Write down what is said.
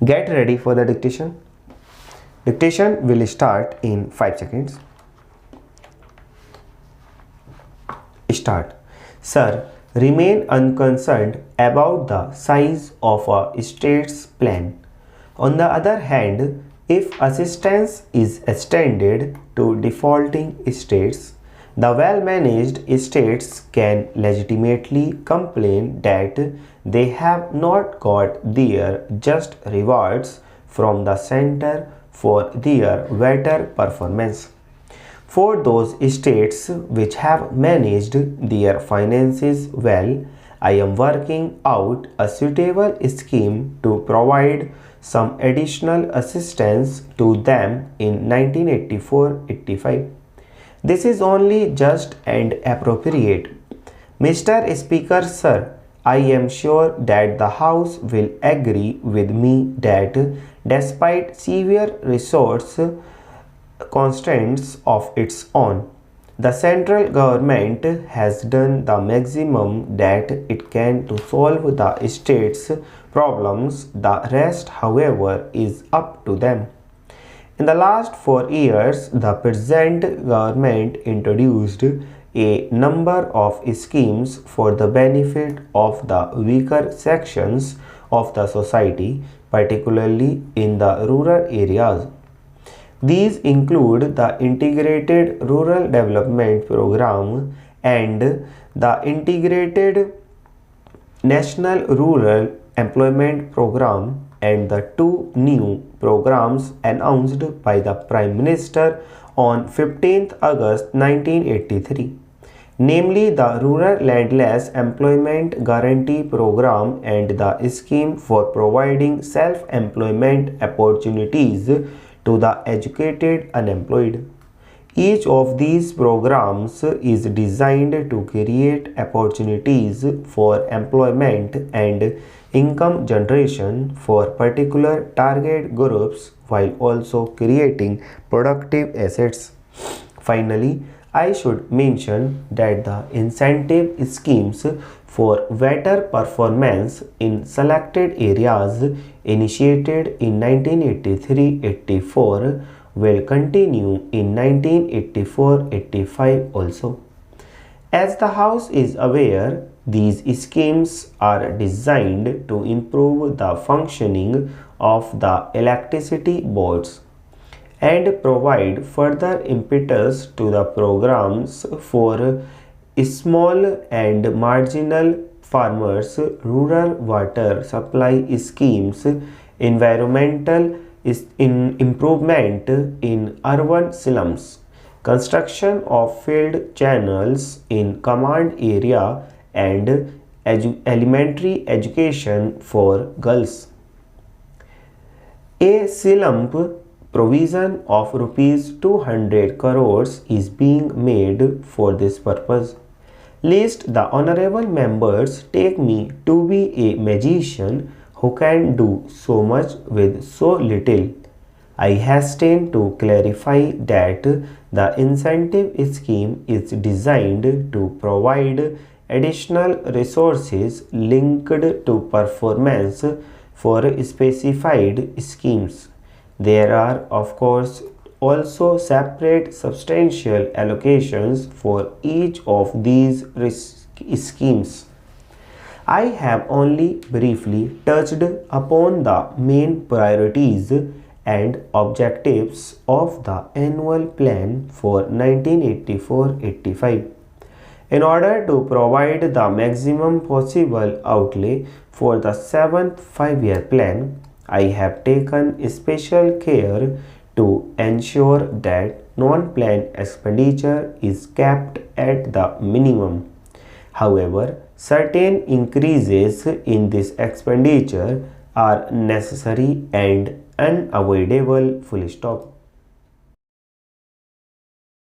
Get ready for the dictation. Dictation will start in 5 seconds. Start. Sir, remain unconcerned about the size of a state's plan. On the other hand, if assistance is extended to defaulting states, the well-managed states can legitimately complain that they have not got their just rewards from the center for their better performance. For those states which have managed their finances well, I am working out a suitable scheme to provide some additional assistance to them in 1984-85. This is only just and appropriate. Mr. Speaker, sir, I am sure that the House will agree with me that despite severe resource constraints of its own, the central government has done the maximum that it can to solve the state's problems. The rest, however, is up to them. In the last 4 years, the present government introduced a number of schemes for the benefit of the weaker sections of the society, particularly in the rural areas. These include the Integrated Rural Development Program and the Integrated National Rural Employment Program, and the two new programs announced by the Prime Minister on 15th August 1983, namely the Rural Landless Employment Guarantee Program and the Scheme for Providing Self-Employment Opportunities to the Educated Unemployed. Each of these programs is designed to create opportunities for employment and income generation for particular target groups while also creating productive assets. Finally, I should mention that the incentive schemes for better performance in selected areas initiated in 1983-84 will continue in 1984-85 also. As the House is aware, these schemes are designed to improve the functioning of the electricity boards and provide further impetus to the programs for small and marginal farmers, rural water supply schemes, environmental improvement in urban slums, construction of field channels in command area, and elementary education for girls. A slump provision of rupees 200 crores is being made for this purpose. Lest the honorable members take me to be a magician who can do so much with so little, I hasten to clarify that the incentive scheme is designed to provide additional resources linked to performance for specified schemes. There are, of course, also separate substantial allocations for each of these schemes. I have only briefly touched upon the main priorities and objectives of the annual plan for 1984-85. In order to provide the maximum possible outlay for the 7th 5-year plan, I have taken special care to ensure that non-planned expenditure is kept at the minimum. However, certain increases in this expenditure are necessary and unavoidable. Full stop.